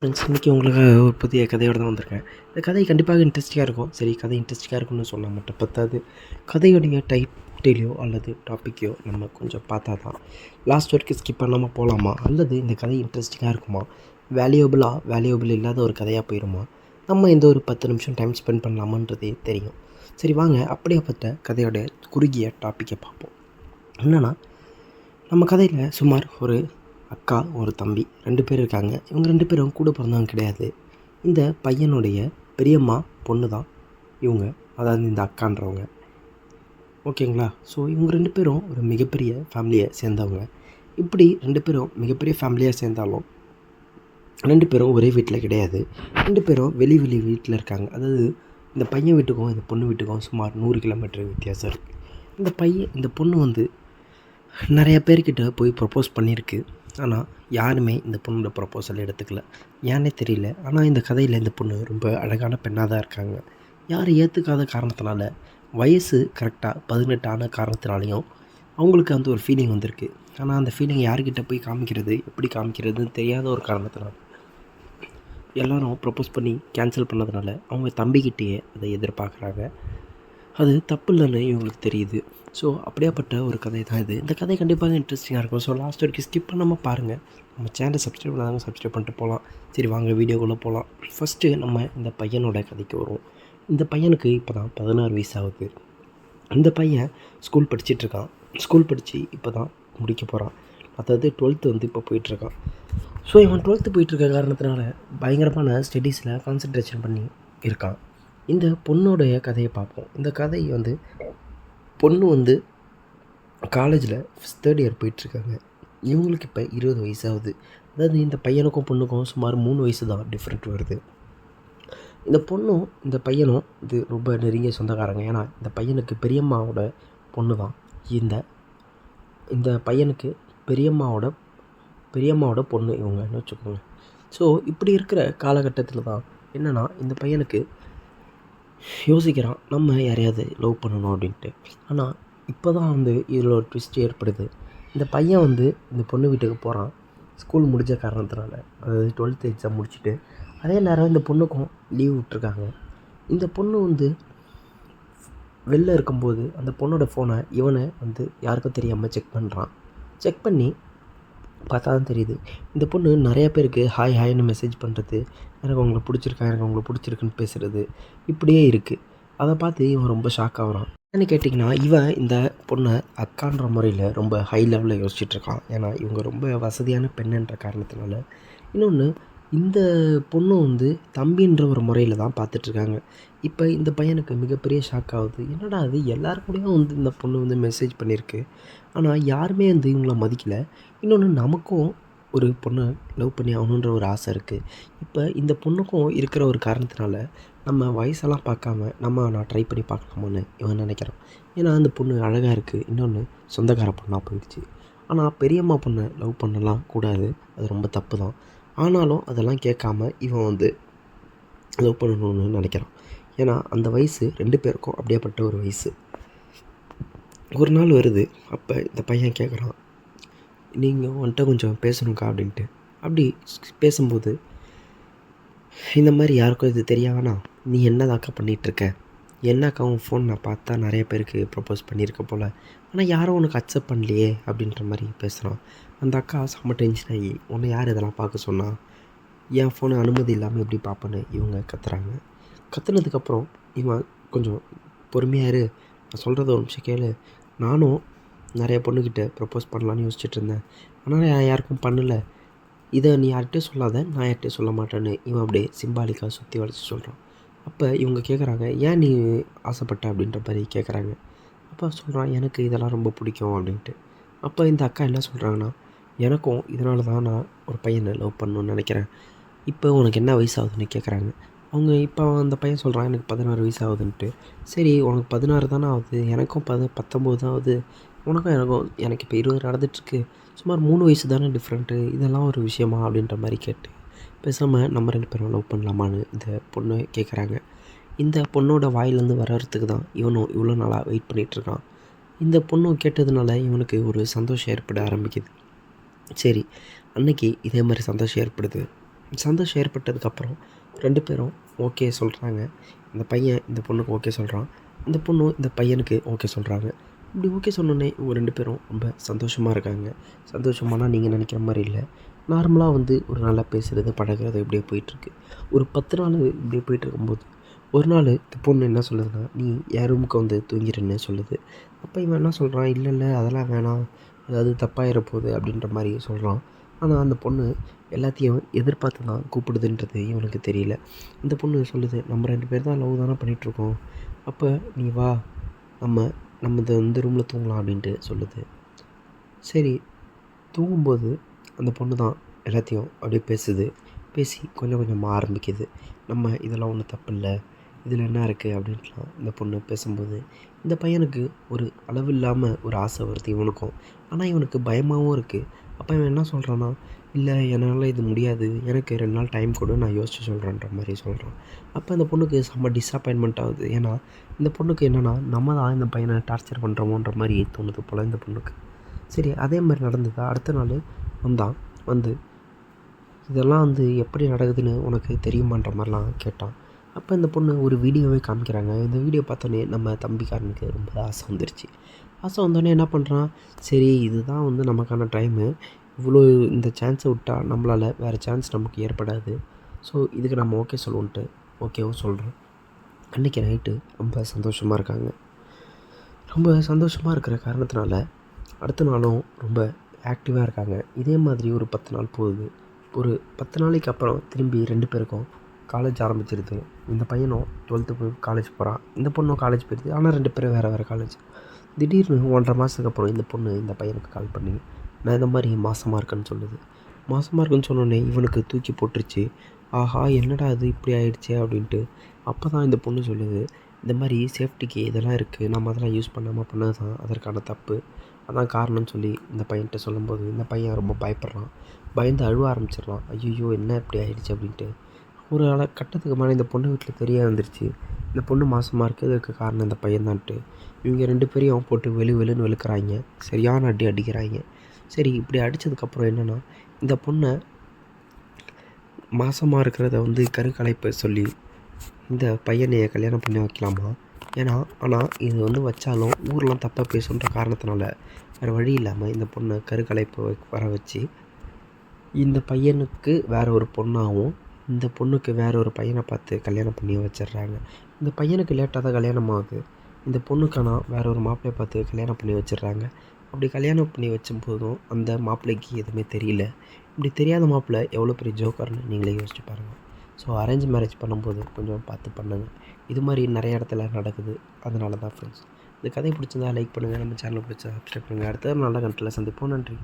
Friends, இன்றைக்கி உங்களுக்காக ஒரு புதிய கதையோடு தான் வந்திருக்கேன். இந்த கதை கண்டிப்பாக இன்ட்ரெஸ்டிங்காக இருக்கும். சரி, கதை இன்ட்ரெஸ்டிங்காக இருக்கும்னு சொன்னால் மட்டும் பத்தாது. கதையுடைய டைட்டிலையோ அல்லது டாப்பிக்கையோ நம்ம கொஞ்சம் பார்த்தா தான் லாஸ்ட் வரைக்கும் ஸ்கிப் பண்ணாமல் போகலாமா, அல்லது இந்த கதை இன்ட்ரெஸ்டிங்காக இருக்குமா, வேல்யூபிள் இல்லாத ஒரு கதையாக போயிடுமா, நம்ம இந்த ஒரு 10 நிமிஷம் டைம் ஸ்பெண்ட் பண்ணலாமான்றதே தெரியும். சரி வாங்க, அப்படியேப்பட்ட கதையோட குறுகிய டாப்பிக்கை பார்ப்போம். என்னென்னா, நம்ம கதையில் சுமார் ஒரு அக்கா, ஒரு தம்பி 2 பேர் இருக்காங்க. இவங்க 2 பேரும் கூட பிறந்தவங்க கிடையாது. இந்த பையனுடைய பெரியம்மா பொண்ணு தான் இவங்க, அதாவது இந்த அக்கான்றவங்க. ஓகேங்களா? ஸோ இவங்க 2 பேரும் ஒரு மிகப்பெரிய ஃபேமிலியை சேர்ந்தவங்க. இப்படி 2 பேரும் மிகப்பெரிய ஃபேமிலியாக சேர்ந்தாலும் 2 பேரும் ஒரே வீட்டில் கிடையாது. 2 பேரும் வெளி வீட்டில் இருக்காங்க. அதாவது இந்த பையன் வீட்டுக்கும் இந்த பொண்ணு வீட்டுக்கும் சுமார் 100 கிலோமீட்டர் வித்தியாசம் இருக்குது. இந்த பொண்ணு வந்து நிறைய பேர்கிட்ட போய் ப்ரப்போஸ் பண்ணியிருக்கு. ஆனால் யாருமே இந்த பொண்ணோட ப்ரப்போசல் எடுத்துக்கல. ஏன்னே தெரியல. ஆனால் இந்த கதையில் இந்த பொண்ணு ரொம்ப அழகான பெண்ணாக தான் இருக்காங்க. யாரும் ஏற்றுக்காத காரணத்தினால, வயசு கரெக்டாக 18 ஆன காரணத்தினாலையும் அவங்களுக்கு அந்த ஒரு ஃபீலிங் வந்திருக்கு. ஆனால் அந்த ஃபீலிங் யார்கிட்ட போய் காமிக்கிறது, எப்படி காமிக்கிறதுன்னு தெரியாத ஒரு காரணத்தினால எல்லோரும் ப்ரப்போஸ் பண்ணி கேன்சல் பண்ணதுனால அவங்க தம்பிக்கிட்டேயே அதை எதிர்பார்க்குறாங்க. அது தப்பு இல்லைன்னு இவங்களுக்கு தெரியுது. ஸோ அப்படியாப்பட்ட ஒரு கதை தான் இது. இந்த கதை கண்டிப்பாக இன்ட்ரெஸ்டிங்காக இருக்கும். ஸோ லாஸ்ட் வரைக்கும் ஸ்கிப் பண்ணாமல் பாருங்கள். நம்ம சேனலை சப்ஸ்கிரைப் பண்ணாதாங்க சப்ஸ்கிரைப் பண்ணிட்டு போகலாம். சரி வாங்க, வீடியோக்குள்ளே போகலாம். ஃபஸ்ட்டு நம்ம இந்த பையனோட கதைக்கு வருவோம். இந்த பையனுக்கு இப்போ தான் 16 வயசு ஆகுது. இந்த பையன் ஸ்கூல் படிச்சிட்ருக்கான். ஸ்கூல் படித்து இப்போ தான் முடிக்க போகிறான். அதாவது 12th வந்து இப்போ போயிட்டுருக்கான். ஸோ இவன் 12th போயிட்டுருக்க காரணத்தினால பயங்கரமான ஸ்டடீஸில் கான்சன்ட்ரேஷன் பண்ணி இருக்கான். இந்த பொண்ணோடைய கதையை பார்ப்போம். இந்த கதை வந்து பொண்ணு வந்து காலேஜில் 3rd இயர் போயிட்டுருக்காங்க. இவங்களுக்கு இப்போ 20 வயசாகுது. அதாவது இந்த பையனுக்கும் பொண்ணுக்கும் சுமார் 3 வயசு தான் டிஃப்ரெண்ட் வருது. இந்த பொண்ணும் இந்த பையனும் இது ரொம்ப நெருங்கிய சொந்தக்காரங்க. ஏன்னா இந்த பையனுக்கு பெரியம்மாவோட பொண்ணு தான் இந்த பையனுக்கு பெரியம்மாவோட பொண்ணு இவங்கன்னு வச்சுக்கோங்க. ஸோ இப்படி இருக்கிற காலகட்டத்தில் தான் என்னென்னா, இந்த பையனுக்கு யோசிக்கிறான், நம்ம யாரையாவது லவ் பண்ணணும் அப்படின்ட்டு. ஆனால் இப்போ தான் வந்து இதில் ஒரு ட்விஸ்ட் ஏற்படுது. இந்த பையன் வந்து இந்த பொண்ணு வீட்டுக்கு போகிறான். ஸ்கூல் முடிஞ்ச காரணத்தினால, அதாவது 12th எக்ஸாம் முடிச்சுட்டு, அதே நேரம் இந்த பொண்ணுக்கும் லீவ் விட்ருக்காங்க. இந்த பொண்ணு வந்து வெளில இருக்கும்போது அந்த பொண்ணோட ஃபோனை இவனை வந்து யாருக்கும் தெரியாமல் செக் பண்ணுறான். செக் பண்ணி பார்த்தா தான் தெரியுது, இந்த பொண்ணு நிறையா பேருக்கு ஹாய்ன்னு மெசேஜ் பண்ணுறது, எனக்கு உங்களை பிடிச்சிருக்குன்னு பேசுகிறது, இப்படியே இருக்குது. அதை பார்த்து இவன் ரொம்ப ஷாக் ஆகுறான். என்னென்னு கேட்டிங்கன்னா, இவன் இந்த பொண்ணை அக்கான்ற முறையில் ரொம்ப ஹை லெவலில் யோசிச்சுட்ருக்கான். ஏன்னா இவங்க ரொம்ப வசதியான பெண்ணுன்ற காரணத்தினால. இன்னொன்று, இந்த பொண்ணு வந்து தம்பின்ற ஒரு முறையில் தான் பார்த்துட்ருக்காங்க. இப்போ இந்த பையனுக்கு மிகப்பெரிய ஷாக் ஆகுது. என்னடா அது, எல்லாருக்கூடையும் வந்து இந்த பொண்ணு வந்து மெசேஜ் பண்ணியிருக்கு, ஆனால் யாருமே வந்து இவங்கள மதிக்கலை. இன்னொன்று, நமக்கும் ஒரு பொண்ணை லவ் பண்ணி ஆகணுன்ற ஒரு ஆசை இருக்குது. இப்போ இந்த பொண்ணுக்கும் இருக்கிற ஒரு காரணத்தினால நம்ம வயசெல்லாம் பார்க்காம நான் ட்ரை பண்ணி பார்க்கலாமான்னு இவன் நினைக்கிறான். ஏன்னா அந்த பொண்ணு அழகாக இருக்குது. இன்னொன்று, சொந்தக்கார பொண்ணாக போயிடுச்சு. ஆனால் பெரியம்மா பொண்ணை லவ் பண்ணலாம் கூடாது, அது ரொம்ப தப்பு தான். ஆனாலும் அதெல்லாம் கேட்காம இவன் வந்து லவ் பண்ணணும்னு நினைக்கிறான். ஏன்னா அந்த வயசு 2 பேருக்கும் அப்படியேப்பட்ட ஒரு வயசு. ஒரு நாள் வருது. அப்போ இந்த பையன் கேட்குறான், நீங்கள் உன்கிட்ட கொஞ்சம் பேசணுக்கா அப்படின்ட்டு. அப்படி பேசும்போது, இந்த மாதிரி யாருக்கும் இது தெரிய வேணாம், நீ என்னதாக்கா பண்ணிகிட்ருக்க, என்னக்கா உன் ஃபோன் நான் பார்த்தா நிறைய பேருக்கு ப்ரப்போஸ் பண்ணியிருக்க போல், ஆனால் யாரும் உனக்கு அக்செப்ட் பண்ணலையே அப்படின்ற மாதிரி பேசுகிறான். அந்த அக்கா செம்ம டென்ஷன் ஆகி, உன்னை யார் இதெல்லாம் பார்க்க சொன்னா, என் ஃபோனை அனுமதி இல்லாமல் எப்படி பார்ப்பேன்னு இவங்க கத்துறாங்க. கத்துனதுக்கப்புறம் இவன் கொஞ்சம் பொறுமையாக இரு, நான் சொல்கிறத ஒரு நிமிஷம் கேளு, நானும் நிறைய பொண்ணுக்கிட்ட ப்ரப்போஸ் பண்ணலான்னு யோசிச்சுட்டு இருந்தேன், ஆனால் நான் யாருக்கும் பண்ணலை, இதை நீ யார்கிட்டையும் சொல்லாத, நான் யார்கிட்டையும் சொல்ல மாட்டேன்னு இவன் அப்படியே சிம்பாலிக்காக சுற்றி வளைச்சி சொல்கிறான். அப்போ இவங்க கேட்குறாங்க, ஏன் நீ ஆசைப்பட்ட அப்படின்ற மாதிரி கேட்குறாங்க. அப்போ சொல்கிறான், எனக்கு இதெல்லாம் ரொம்ப பிடிக்கும் அப்படின்ட்டு. அப்போ இந்த அக்கா என்ன சொல்கிறாங்கன்னா, எனக்கும் இதனால தான் நான் ஒரு பையனை லவ் பண்ணணுன்னு நினைக்கிறேன். இப்போ உனக்கு என்ன வயசு ஆகுதுன்னு கேட்குறாங்க. இப்போ அந்த பையன் சொல்கிறான், எனக்கு 16 வயசு ஆகுதுன்ட்டு. சரி, உனக்கு 16 தானே ஆகுது, எனக்கும் 19 தான் ஆகுது, எனக்கு இப்போ 20 நடந்துகிட்ருக்கு, சுமார் 3 வயசு தானே டிஃப்ரெண்ட்டு, இதெல்லாம் ஒரு விஷயமா அப்படின்ற மாதிரி கேட்டு, பேசாமல் நம்ம 2 பேரும் லவ் பண்ணலாமான்னு இந்த பொண்ணு கேட்குறாங்க. இந்த பொண்ணோட வாயிலேருந்து வர்றதுக்கு தான் இவனும் இவ்வளோ நாளாக வெயிட் பண்ணிகிட்ருக்கான். இந்த பொண்ணு கேட்டதுனால இவனுக்கு ஒரு சந்தோஷம் ஏற்பட ஆரம்பிக்குது. சரி, அன்னைக்கு இதே மாதிரி சந்தோஷம் ஏற்படுது. சந்தோஷம் ஏற்பட்டதுக்கப்புறம் 2 பேரும் ஓகே சொல்கிறாங்க. இந்த பையன் இந்த பொண்ணுக்கு ஓகே சொல்கிறான். இந்த பொண்ணும் இந்த பையனுக்கு ஓகே சொல்கிறாங்க. இப்படி ஓகே சொன்னோனே இவங்க 2 பேரும் ரொம்ப சந்தோஷமாக இருக்காங்க. சந்தோஷமானா நீங்கள் நினைக்கிற மாதிரி இல்ல. நார்மலாக வந்து ஒரு நல்லா பேசுகிறது, பழகுறது இப்படியே போயிட்டுருக்கு. ஒரு 10 நாள் இப்படியே போயிட்டுருக்கும்போது, ஒரு நாள் இந்த பொண்ணு என்ன சொல்லுதுன்னா, "நீ என் ரூமுக்கு வந்து தூங்கிருன்னு" சொல்லுது. அப்போ இவன் என்ன சொல்கிறான், "இல்ல, இல்ல அதெல்லாம் வேணாம். ஏதாவது தப்பாயிற போகுது" அப்படின்ற மாரி சொல்கிறான். ஆனால் அந்த பொண்ணு எல்லாத்தையும் எதிர்பார்த்து தான் கூப்பிடுதுன்றது இவனுக்கு தெரியல. இந்த பொண்ணு சொல்லுது, "நம்ம 2 பேர் தான் லவ் தானே பண்ணிகிட்ருக்கோம். அப்போ நீ வா, நம்ம நம்ம இந்த ரூமில் தூங்கலாம்" அப்படின்ட்டு சொல்லுது. சரி, தூங்கும்போது அந்த பொண்ணு தான் எல்லாத்தையும் அப்படியே பேசுது. பேசி கொஞ்சம் கொஞ்சமாக ஆரம்பிக்குது. நம்ம இதெல்லாம் ஒண்ணும் தப்பில்ல. இதில என்ன இருக்குது அப்படின்ட்டுலாம் இந்த பொண்ணு பேசும்போது, இந்த பையனுக்கு ஒரு அளவில்லாம ஒரு ஆசை வருது இவனுக்கும். ஆனால் இவனுக்கு பயமாவும் இருக்குது. அப்போ இவன் என்ன சொல்கிறான்னா, "இல்ல என்னால் இது முடியாது. எனக்கு 2 நாள் டைம் கொடு. நான் யோசிச்சு சொல்கிறேன்ற" மாரி சொல்கிறான். அப்போ இந்த பொண்ணுக்கு செம்ம டிசப்பாயின்ட்மெண்ட் ஆகுது. ஏன்னா இந்த பொண்ணுக்கு என்னென்னா, நம்ம தான் இந்த பையனை டார்ச்சர் பண்ணுறோமோன்ற மாரி தோணுது போல இந்த பொண்ணுக்கு. சரி, அதே மாரி நடந்ததா அடுத்த நாள் வந்தான். வந்து இதெல்லாம் வந்து எப்படி நடக்குதுன்னு உனக்கு தெரியுமான்ற மாதிரிலாம் கேட்டான். அப்போ இந்த பொண்ணு ஒரு வீடியோவே காமிக்கிறாங்க. இந்த வீடியோ பார்த்தோன்னே நம்ம தம்பிக்காரனுக்கு ரொம்ப ஆசை வந்துருச்சு. ஆசை வந்தோடனே என்ன பண்ணுறான், சரி இதுதான் வந்து நமக்கான டைமு. இவ்வளோ இந்த சான்ஸை விட்டா நம்மளால் வேறு சான்ஸ் நமக்கு ஏற்படாது. ஸோ இதுக்கு நம்ம ஓகே சொல்லுவோன்ட்டு ஓகேவும் சொல்கிறோம். அன்றைக்கி நைட்டு ரொம்ப சந்தோஷமாக இருக்காங்க. ரொம்ப சந்தோஷமாக இருக்கிற காரணத்தினால அடுத்த நாளும் ரொம்ப ஆக்டிவாக இருக்காங்க. இதே மாதிரி ஒரு 10 நாள் போகுது. ஒரு 10 நாளைக்கு அப்புறம் திரும்பி 2 பேருக்கும் காலேஜ் ஆரம்பிச்சிருது. இந்த பையனும் 12th போய் காலேஜ் போகிறான். இந்த பொண்ணும் காலேஜ் போயிடுது. ஆனால் 2 பேரும் வேறு வேறு காலேஜ். திடீர்னு 1 1/2 மாதத்துக்கு அப்புறம் இந்த பொண்ணு இந்த பையனுக்கு கால் பண்ணி, நான் இந்த மாதிரி மாசமாக இருக்கேன்னு சொல்லுது. மாசமாக இருக்குன்னு சொன்னோடனே இவனுக்கு தூக்கி போட்டுருச்சு. ஆஹா! என்னடா இது இப்படி ஆயிடுச்சே அப்படின்ட்டு. அப்போ தான் இந்த பொண்ணு சொல்லுது, இந்த மாதிரி சேஃப்டிக்கு இதெல்லாம் இருக்குது. நம்ம அதெல்லாம் யூஸ் பண்ணாமல் பண்ணது தான் அதற்கான தப்பு. அதான் காரணம்னு சொல்லி இந்த பையன்கிட்ட சொல்லும்போது, இந்த பையன் ரொம்ப பயப்படுறான். பயந்து அழுவ ஆரம்பிச்சிடுறான். ஐய்யய்யோ! என்ன இப்படி ஆயிடுச்சு அப்படின்ட்டு. ஒரு கட்டத்துக்கு மேலே இந்த பொண்ணு வீட்டில் தெரிய வந்துருச்சு. இந்த பொண்ணு மாசமாக இருக்கிறதுக்கு காரணம் இந்த பையன் தான்ட்டு. இவங்க 2 பேரையும் போட்டு வெளுன்னு வெளுக்குறாய்ங்க. சரியான அடி அடிக்கிறாய்ங்க. சரி, இப்படி அடித்ததுக்கப்புறம் என்னென்னா, இந்த பொண்ணை மாசமாக இருக்கிறத வந்து கருக்கலைப்பு சொல்லி இந்த பையனைய கல்யாணம் பண்ணி வைக்கலாமா? ஏன்னா ஆனால் இது வந்து வச்சாலும் ஊர்லாம் தப்பாக பேசுன்ற காரணத்தினால வேறு வழி இல்லாமல் இந்த பொண்ணை கருக்கலைப்பு வர வச்சு, இந்த பையனுக்கு வேறு ஒரு பொண்ணாகவும், இந்த பொண்ணுக்கு வேறு ஒரு பையனை பார்த்து கல்யாணம் பண்ணி வச்சிடுறாங்க. இந்த பையனுக்கு லேட்டாக தான் கல்யாணம் ஆகுது. இந்த பொண்ணுக்கானா வேறு ஒரு மாப்பிள்ளைய பார்த்து கல்யாணம் பண்ணி வச்சிடுறாங்க. அப்படி கல்யாணம் பண்ணி வச்சும்போதும் அந்த மாப்பிள்ளைக்கு எதுவுமே தெரியல. இப்படி தெரியாத மாப்பிள்ளை எவ்வளோ பெரிய ஜோக்கர்னு நீங்களே யோசிச்சு பாருங்கள். ஸோ அரேஞ்ச் மேரேஜ் பண்ணும்போது கொஞ்சம் பார்த்து பண்ணுங்க. இது மாதிரி நிறைய இடத்துல நடக்குது. அதனால தான் ஃப்ரெண்ட்ஸ். இந்த கதை பிடிச்சிருந்தா லைக் பண்ணுங்கள். நம்ம சேனலை பிடிச்சா சப்ஸ்கிரைப் பண்ணுங்கள். அடுத்த ஒரு நல்ல கண்டென்ட்டில் சந்திப்போம். நன்றி.